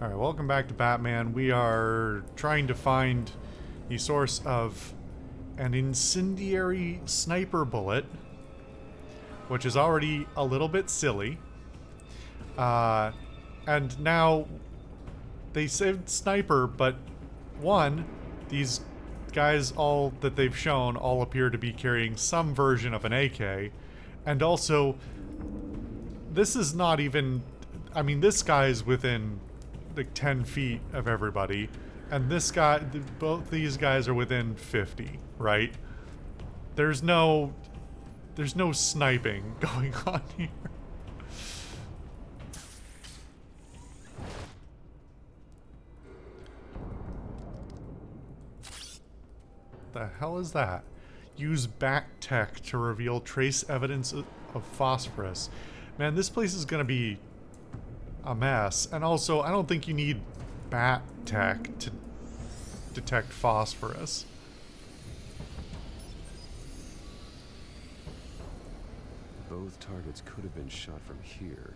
Alright, welcome back to Batman. We are trying to find the source of an incendiary sniper bullet, which is already a little bit silly. And now they said sniper, but one, these guys all that they've shown all appear to be carrying some version of an AK, and also this is not even, I mean, this guy's within like 10 feet of everybody, and this guy, both these guys are within 50, right? There's no sniping going on here. The hell is that? Use back tech to reveal trace evidence of phosphorus. Man, this place is gonna be a mess. And also, I don't think you need bat tech to detect phosphorus. Both targets could have been shot from here,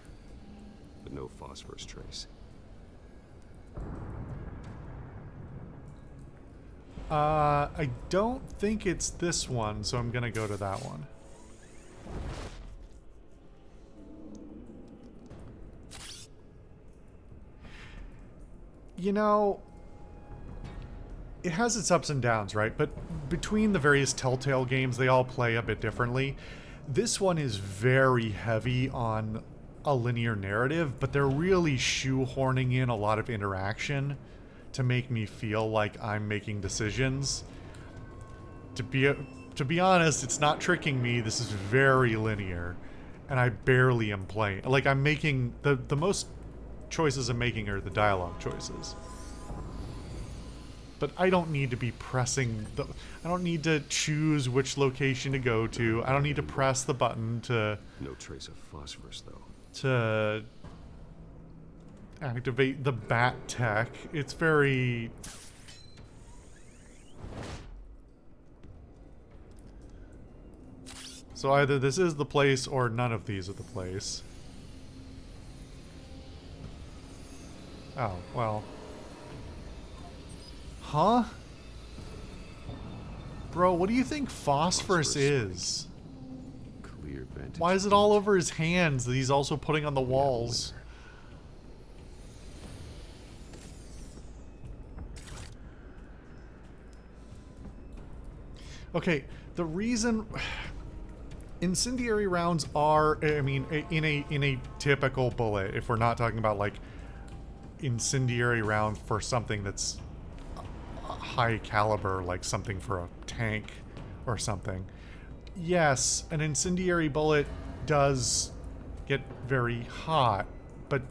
but no phosphorus trace. I don't think it's this one, so I'm gonna go to that one. You know, it has its ups and downs, right? But between the various Telltale games, they all play a bit differently. This one is very heavy on a linear narrative, but they're really shoehorning in a lot of interaction to make me feel like I'm making decisions. To be honest, it's not tricking me. This is very linear, and I barely am playing. Like, I'm making the most choices I'm making are the dialogue choices. But I don't need to be pressing the... I don't need to choose which location to go to. I don't need to press the button to... No trace of phosphorus, though. To activate the bat tech. It's very... So either this is the place or none of these are the place. Oh, well. Huh? Bro, what do you think phosphorus is? Clear vantage. Why is it all over his hands that he's also putting on the walls? Okay, the reason... Incendiary rounds are, I mean, in a typical bullet, if we're not talking about, like, incendiary round for something that's high caliber, like something for a tank or something. Yes, an incendiary bullet does get very hot, but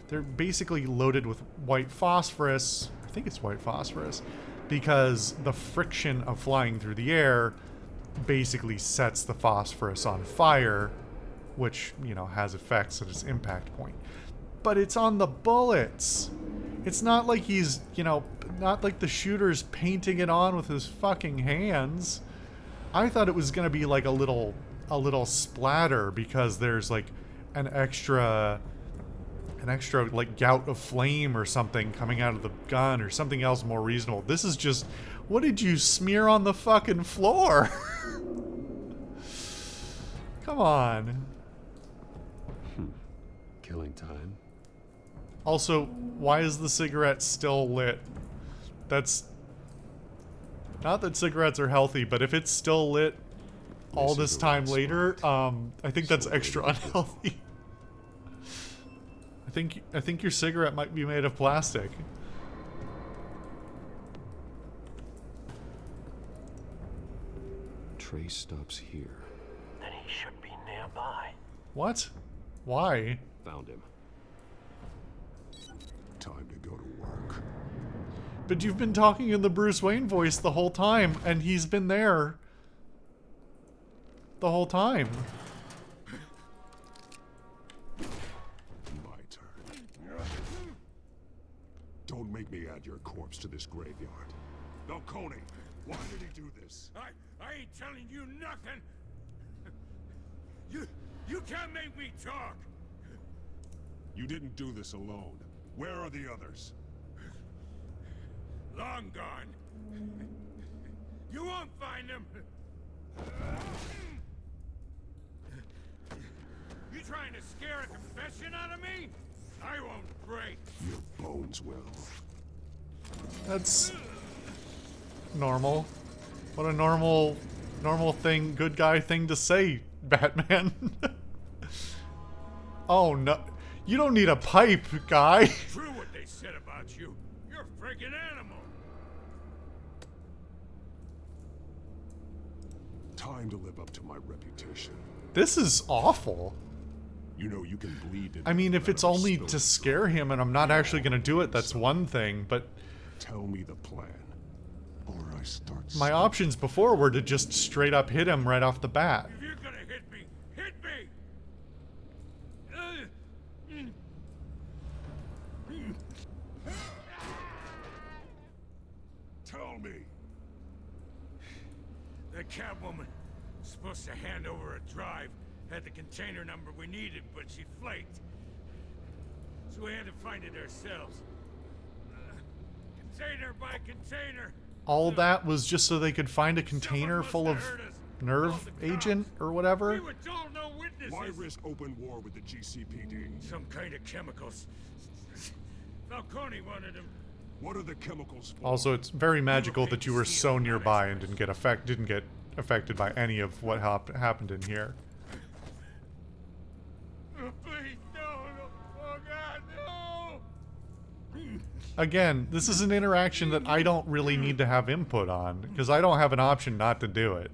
they're basically loaded with white phosphorus. I think it's white phosphorus, because the friction of flying through the air basically sets the phosphorus on fire, which, you know, has effects at its impact point. But it's on the bullets. It's not like he's, you know, not like the shooter's painting it on with his fucking hands. I thought it was gonna be like a little splatter because there's like an extra like gout of flame or something coming out of the gun or something else more reasonable. This is just, what did you smear on the fucking floor? Come on. Killing time. Also, why is the cigarette still lit? That's... Not that cigarettes are healthy, but if it's still lit all this time later, I think that's extra unhealthy. I think your cigarette might be made of plastic. Trace stops here. Then he should be nearby. What? Why? Found him. Time to go to work. But you've been talking in the Bruce Wayne voice the whole time, and he's been there the whole time. My turn. Don't make me add your corpse to this graveyard. Falcone, why did he do this? I ain't telling you nothing. You can't make me talk. You didn't do this alone. Where are the others? Long gone. You won't find them. You trying to scare a confession out of me? I won't break. Your bones will. That's normal. What a normal thing, good guy thing to say, Batman. Oh no. You don't need a pipe, guy. True what they said about you. You're a friggin' animal. Time to live up to my reputation. This is awful. You know you can bleed into I mean, if it's whatever only spills to through. scare him and I'm not actually gonna do it, that's one thing, but Tell me the plan, or I start. my options before were to just straight up hit him right off the bat. If you're gonna hit me, hit me! Tell me. The Catwoman supposed to hand over a drive, had the container number we needed, but she flaked. So we had to find it ourselves. Container by container. All that was just so they could find a container Someone full must of have heard us. nerve Called the cops. agent or We whatever. were told no witnesses. Why risk open war with the GCPD? Some kind of chemicals. Falcone wanted them. What are the chemicals for? Also, it's very magical that you were so nearby and didn't get affected by any of what happened in here. Please, no. Oh, God, no. Again, this is an interaction that I don't really need to have input on, because I don't have an option not to do it.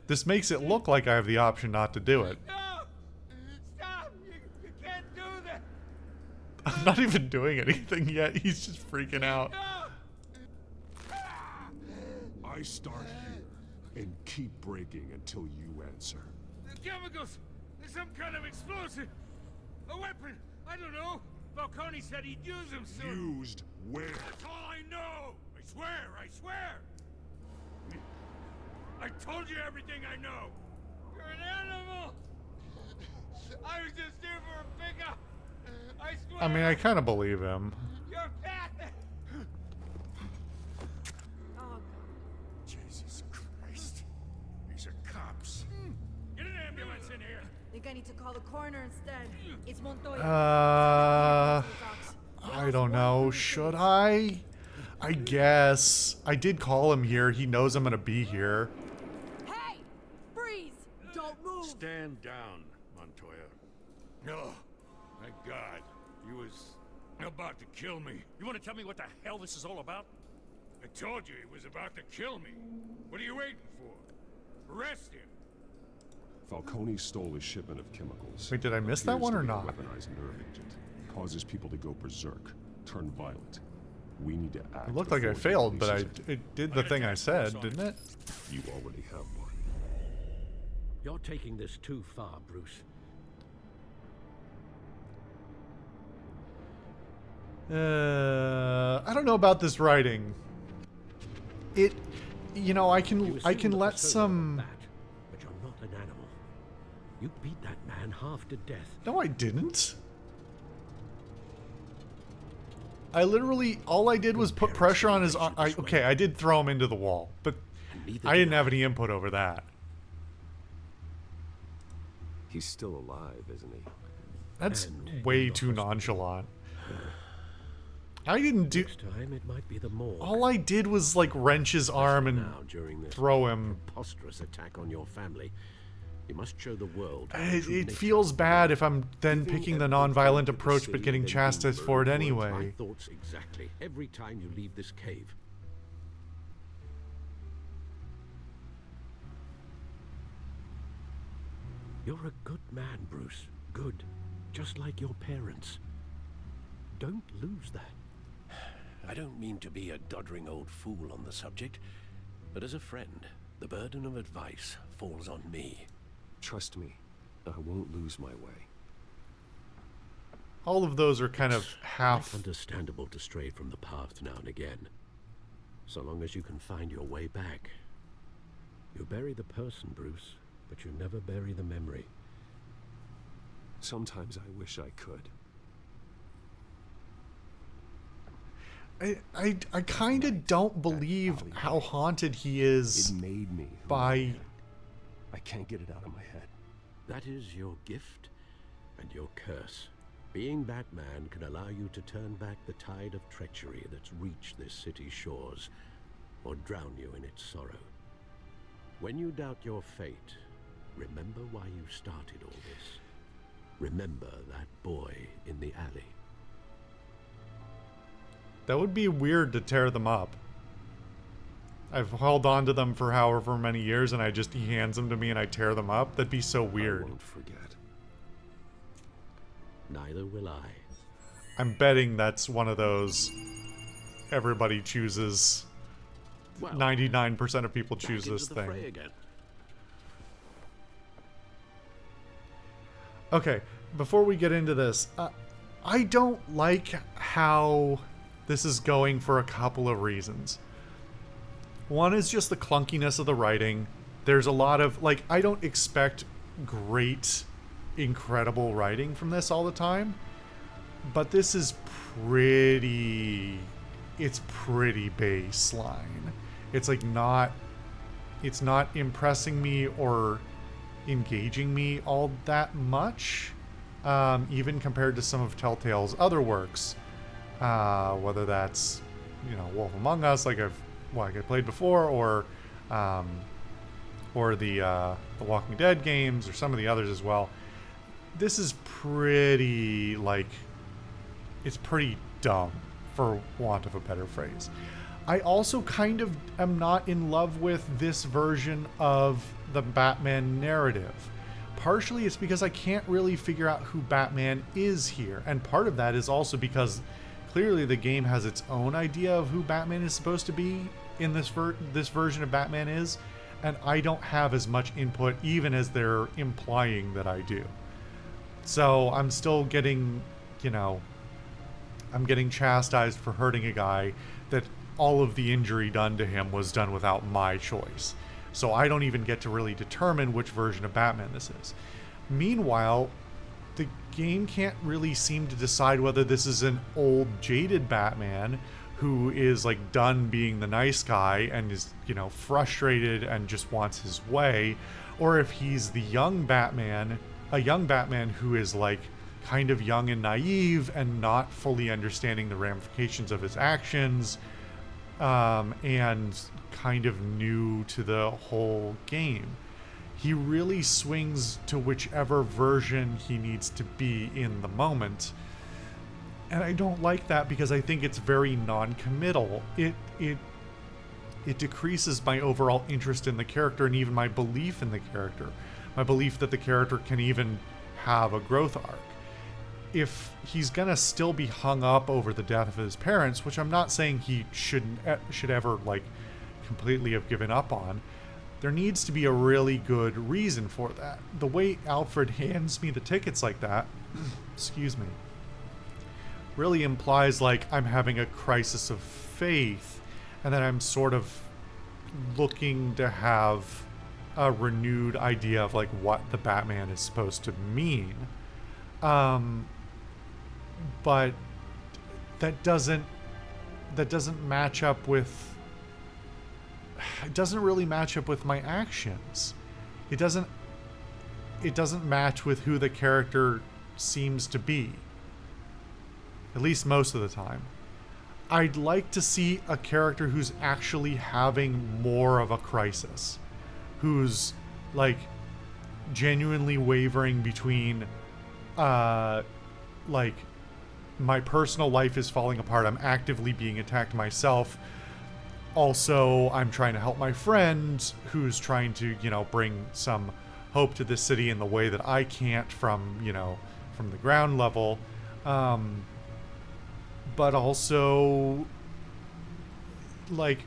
This makes it look like I have the option not to do it. No! Stop! You can't do that! I'm not even doing anything yet, he's just freaking out. No! I start here and keep breaking until you answer. The chemicals! There's some kind of explosive! A weapon! I don't know! Falcone said he'd use them soon! Used where? That's all I know! I swear! I swear! I told you everything I know! You're an animal! I was just here for a pickup! I swear! I mean, I kind of believe him. You're fat! Jesus Christ. These are cops. Get an ambulance in here! Think I need to call the coroner instead. It's Montoya. I don't know. Should I? I guess. I did call him here. He knows I'm gonna be here. Hey! Freeze! Don't move! Stand down, Montoya. No. Thank God. He was about to kill me. You want to tell me what the hell this is all about? I told you he was about to kill me. What are you waiting for? Arrest him. Falcone stole a shipment of chemicals. Wait, did I miss that Appears one to or be a not? Weaponized nerve agent. Causes people to go berserk, turn violent. We need to act. It looked like I before he failed, but releases it. it did the thing I said, didn't it? You already have one. You're taking this too far, Bruce. I don't know about this writing. It, you know, I You can assume the let persona of a some. bat, but you're not an animal. You beat that man half to death. No, I didn't. I literally, all I did was put pressure on his. Okay, I did throw him into the wall, but And neither I did didn't have any input over that. He's still alive, isn't he? That's And way in the too hospital. nonchalant. I didn't do. Next time it might be the morgue. All I did was like wrench his arm and Now, during this throw him. preposterous attack on your family, you must show the world. the It, true it nature feels of bad man. if I'm then You think picking the every non-violent thought of the approach but city getting and then chastised being for it murdered My anyway. thoughts exactly every time you leave this cave. You're a good man, Bruce. Good. Just like your parents. Don't lose that. I don't mean to be a doddering old fool on the subject, but as a friend, the burden of advice falls on me. Trust me, I won't lose my way. All of those are kind of It's half. understandable to stray from the path now and again, so long as you can find your way back. You bury the person, Bruce, but you never bury the memory. Sometimes I wish I could. I kind of don't believe how haunted he is It made me who I by... am. I can't get it out of my head. That is your gift and your curse. Being Batman can allow you to turn back the tide of treachery that's reached this city's shores, or drown you in its sorrow. When you doubt your fate, remember why you started all this. Remember that boy in the alley. That would be weird to tear them up. I've held on to them for however many years, and he hands them to me and I tear them up. That'd be so I weird. won't forget. Neither will I. I'm betting that's one of those everybody chooses. Well, 99% of people back choose into this the thing. fray again. Okay, before we get into this, I don't like how this is going for a couple of reasons. One is just the clunkiness of the writing. There's a lot of, like, I don't expect great, incredible writing from this all the time, but this is pretty baseline. It's like it's not impressing me or engaging me all that much, even compared to some of Telltale's other works, whether that's, you know, Wolf Among Us, like I played before, or the Walking Dead games, or some of the others as well. This is pretty, like, it's pretty dumb, for want of a better phrase. I also kind of am not in love with this version of the Batman narrative. Partially it's because I can't really figure out who Batman is here, and part of that is also because clearly the game has its own idea of who Batman is supposed to be in this version of Batman is, and I don't have as much input even as they're implying that I do. So I'm still getting, you know, I'm getting chastised for hurting a guy that all of the injury done to him was done without my choice. So I don't even get to really determine which version of Batman this is. Meanwhile, the game can't really seem to decide whether this is an old, jaded Batman who is, like, done being the nice guy and is, you know, frustrated and just wants his way, or if he's the young Batman, a young Batman who is, like, kind of young and naive and not fully understanding the ramifications of his actions, and kind of new to the whole game. He really swings to whichever version he needs to be in the moment. And I don't like that because I think it's very non-committal. It decreases my overall interest in the character and even my belief in the character. My belief that the character can even have a growth arc. If he's gonna still be hung up over the death of his parents, which I'm not saying he should ever, like, completely have given up on, there needs to be a really good reason for that. The way Alfred hands me the tickets like that, excuse me, really implies, like, I'm having a crisis of faith, and that I'm sort of looking to have a renewed idea of, like, what the Batman is supposed to mean. But that doesn't match up with, it doesn't really match up with my actions. It doesn't match with who the character seems to be. At least most of the time. I'd like to see a character who's actually having more of a crisis. Who's, like, genuinely wavering between, like, my personal life is falling apart, I'm actively being attacked myself. Also, I'm trying to help my friend who's trying to, you know, bring some hope to this city in the way that I can't from, you know, from the ground level. But also, like,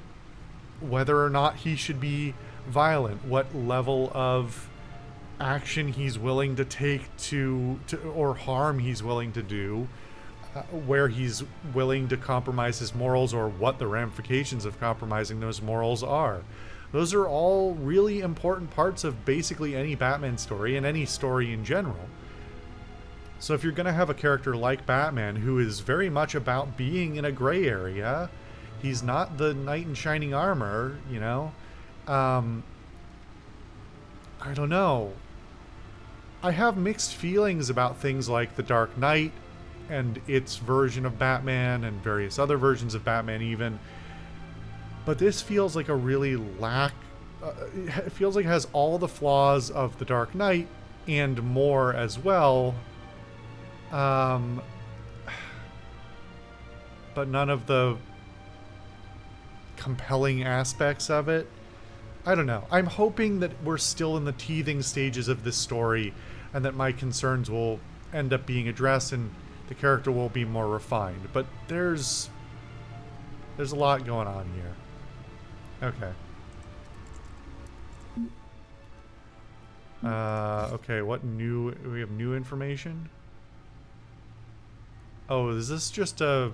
whether or not he should be violent, what level of action he's willing to take to or harm he's willing to do, where he's willing to compromise his morals, or what the ramifications of compromising those morals are. Those are all really important parts of basically any Batman story and any story in general. So if you're going to have a character like Batman, who is very much about being in a gray area, he's not the knight in shining armor, you know? I don't know. I have mixed feelings about things like The Dark Knight and its version of Batman and various other versions of Batman even. But this feels like a really it feels like it has all the flaws of The Dark Knight and more as well. But none of the compelling aspects of it. I don't know. I'm hoping that we're still in the teething stages of this story and that my concerns will end up being addressed and the character will be more refined. But there's a lot going on here. Okay. Okay, we have new information? Oh, is this just a...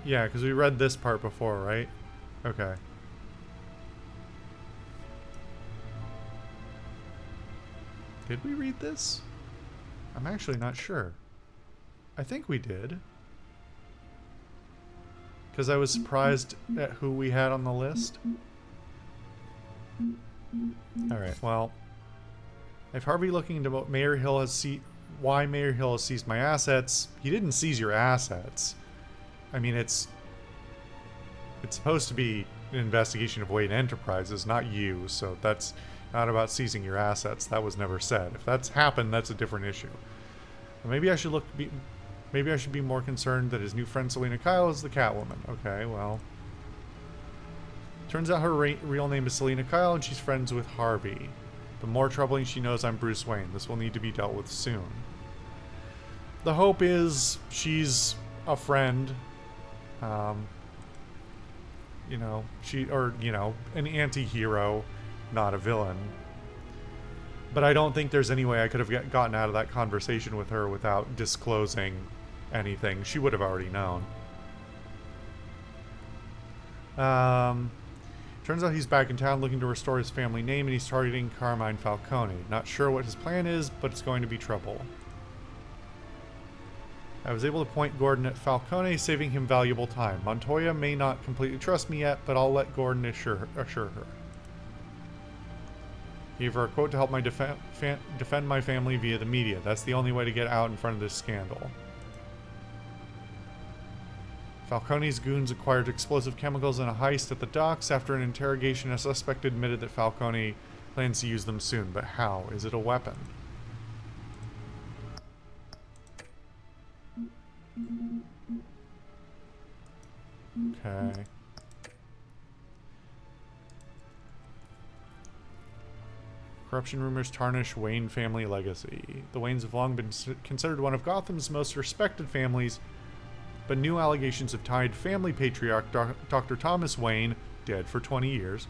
Yeah, because we read this part before, right? Okay. Did we read this? I'm actually not sure. I think we did. Because I was surprised at who we had on the list. Alright, well... If Harvey looking into what Mayor Hill has why Mayor Hill has seized my assets, he didn't seize your assets. I mean, it's supposed to be an investigation of Wayne Enterprises, not you, so that's not about seizing your assets. That was never said. If that's happened, that's a different issue. Maybe I should maybe I should be more concerned that his new friend Selena Kyle is the Catwoman. Okay, well. Turns out her real name is Selena Kyle and she's friends with Harvey. The more troubling she knows I'm Bruce Wayne. This will need to be dealt with soon. The hope is she's a friend. You know, an anti-hero, not a villain. But I don't think there's any way I could have gotten out of that conversation with her without disclosing anything. She would have already known. Turns out he's back in town looking to restore his family name, and he's targeting Carmine Falcone. Not sure what his plan is, but it's going to be trouble. I was able to point Gordon at Falcone, saving him valuable time. Montoya may not completely trust me yet, but I'll let Gordon assure her. Gave her a quote to help defend my family via the media. That's the only way to get out in front of this scandal. Falcone's goons acquired explosive chemicals in a heist at the docks. After an interrogation, a suspect admitted that Falcone plans to use them soon. But how? Is it a weapon? Okay. Corruption rumors tarnish Wayne family legacy. The Waynes have long been considered one of Gotham's most respected families, but new allegations have tied family patriarch Dr. Thomas Wayne, dead for 20 years,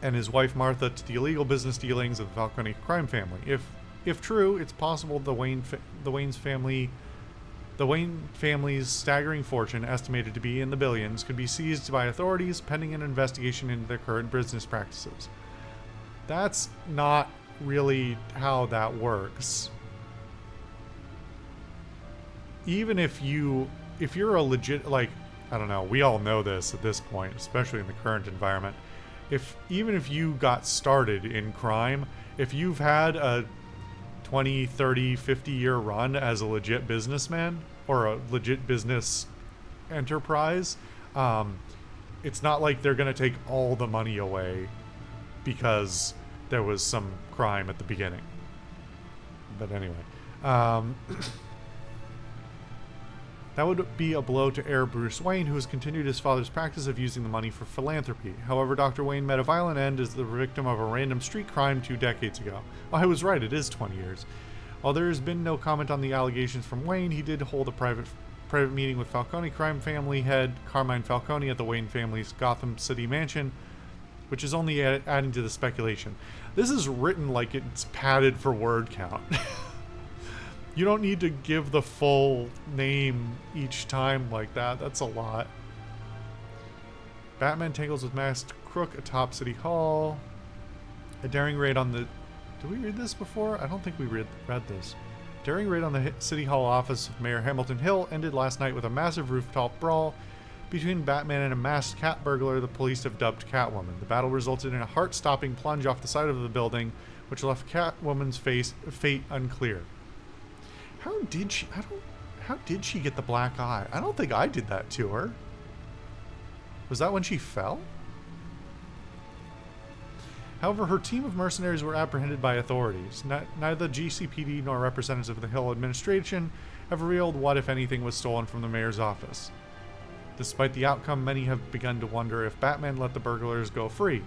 and his wife Martha to the illegal business dealings of the Falcone crime family. If true, it's possible the Wayne family's staggering fortune, estimated to be in the billions, could be seized by authorities pending an investigation into their current business practices. That's not really how that works. Even if you're a legit, like, I don't know, we all know this at this point, especially in the current environment. Even if you got started in crime, if you've had a 20, 30, 50-year run as a legit businessman or a legit business enterprise, it's not like they're going to take all the money away because there was some crime at the beginning. But anyway, that would be a blow to heir Bruce Wayne, who has continued his father's practice of using the money for philanthropy. However, Dr. Wayne met a violent end as the victim of a random street crime 2 decades ago. Well, I was right, it is 20 years. While there has been no comment on the allegations from Wayne, he did hold a private meeting with Falcone crime family head Carmine Falcone at the Wayne family's Gotham City mansion, which is only adding to the speculation. This is written like it's padded for word count. You don't need to give the full name each time like that. That's a lot. Batman tangles with masked crook atop City Hall. A daring raid on the Did we read this before? I don't think we read this. Daring raid on the City Hall office of Mayor Hamilton Hill ended last night with a massive rooftop brawl between Batman and a masked cat burglar the police have dubbed Catwoman. The battle resulted in a heart-stopping plunge off the side of the building, which left Catwoman's fate unclear. How did she get the black eye? I don't think I did that to her. Was that when she fell? However, her team of mercenaries were apprehended by authorities. Neither the GCPD nor representatives of the Hill administration have revealed what, if anything, was stolen from the mayor's office. Despite the outcome, many have begun to wonder if Batman let the burglars go free.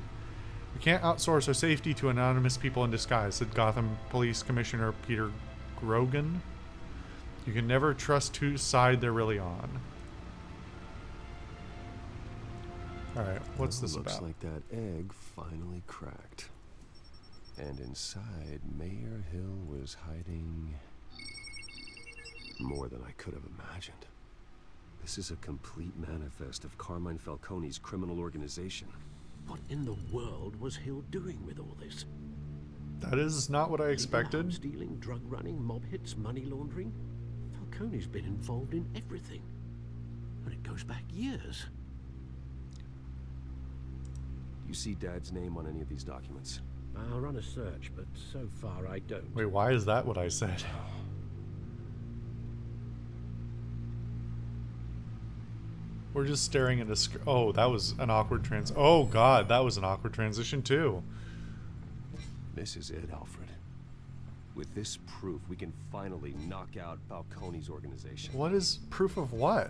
We can't outsource our safety to anonymous people in disguise, said Gotham Police Commissioner Peter Grogan. You can never trust whose side they're really on. Alright, what's this about? Looks like that egg finally cracked. And inside, Mayor Hill was hiding more than I could have imagined. This is a complete manifest of Carmine Falcone's criminal organization. What in the world was Hill doing with all this? That is not what I expected. Stealing, drug running, mob hits, money laundering. Falcone's been involved in everything. And it goes back years. You see Dad's name on any of these documents? I'll run a search, but so far I don't. Wait, why is that what I said? We're just staring at a oh, that was an awkward oh god, that was an awkward transition too. This is it, Alfred. With this proof, we can finally knock out Falcone's organization. What is proof of what?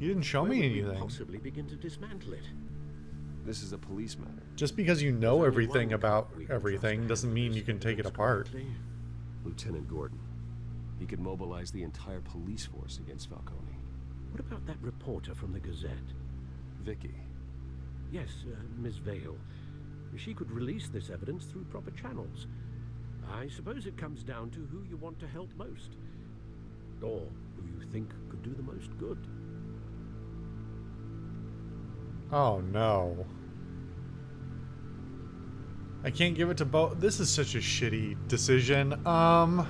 You didn't show me anything. Where would we possibly begin to dismantle it? This is a police matter. Just because you know everything about everything doesn't mean you can take it apart. Lieutenant Gordon. He could mobilize the entire police force against Falcone. What about that reporter from the Gazette? Vicky. Yes, Miss Vale. She could release this evidence through proper channels. I suppose it comes down to who you want to help most. Or who you think could do the most good. Oh no. I can't give it to both. This is such a shitty decision. I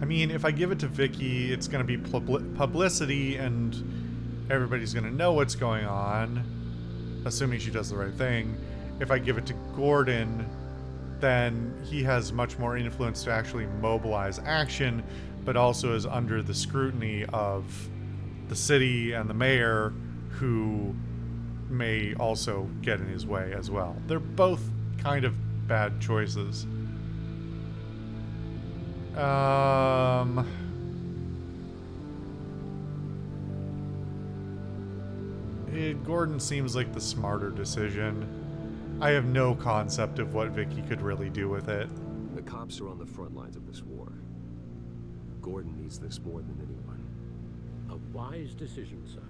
mean, if I give it to Vicky, it's going to be publicity and everybody's going to know what's going on, assuming she does the right thing. If I give it to Gordon, then he has much more influence to actually mobilize action, but also is under the scrutiny of the city and the mayor, who may also get in his way as well. They're both kind of bad choices. Gordon seems like the smarter decision. I have no concept of what Vicky could really do with it. The cops are on the front lines of this war. Gordon needs this more than anyone. A wise decision, sir.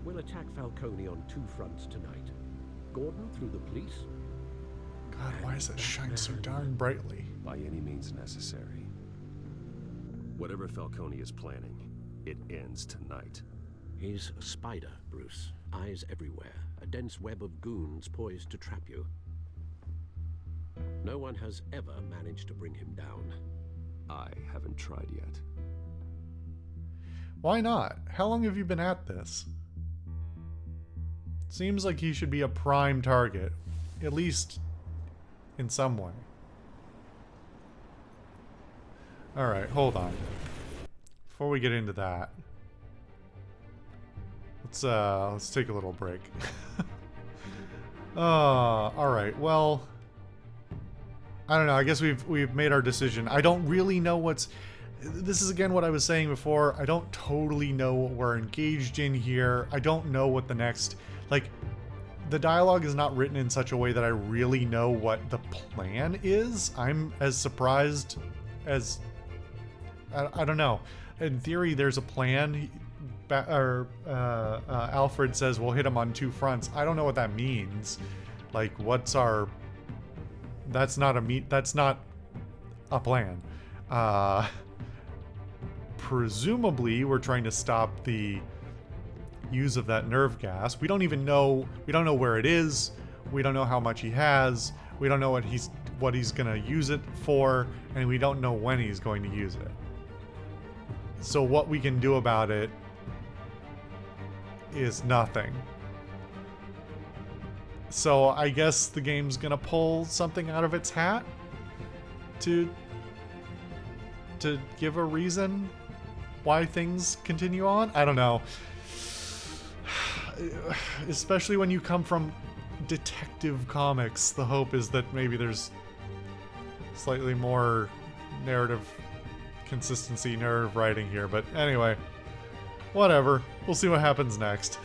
We'll attack Falcone on two fronts tonight. Gordon through the police. God, why does that shine so darn brightly? By any means necessary. Whatever Falcone is planning, it ends tonight. He's a spider, Bruce. Eyes everywhere. A dense web of goons poised to trap you. No one has ever managed to bring him down. I haven't tried yet. Why not? How long have you been at this? Seems like he should be a prime target, at least in some way. Alright, hold on. Before we get into that, let's take a little break. Alright, well, I don't know, I guess we've made our decision. I don't really know this is again what I was saying before. I don't totally know what we're engaged in here. I don't know what the next, like, the dialogue is not written in such a way that I really know what the plan is. I'm as surprised as, I don't know. In theory, there's a plan. Alfred says we'll hit him on two fronts. I don't know what that means. Like, what's our... That's not a plan. Presumably, we're trying to stop the use of that nerve gas. We don't know where it is. We don't know how much he has. We don't know what he's gonna use it for, and we don't know when he's going to use it. So what we can do about it is nothing. So I guess the game's gonna pull something out of its hat to give a reason why things continue on. I don't know. Especially when you come from detective comics, the hope is that maybe there's slightly more narrative consistency, narrative writing here. But anyway, whatever. We'll see what happens next.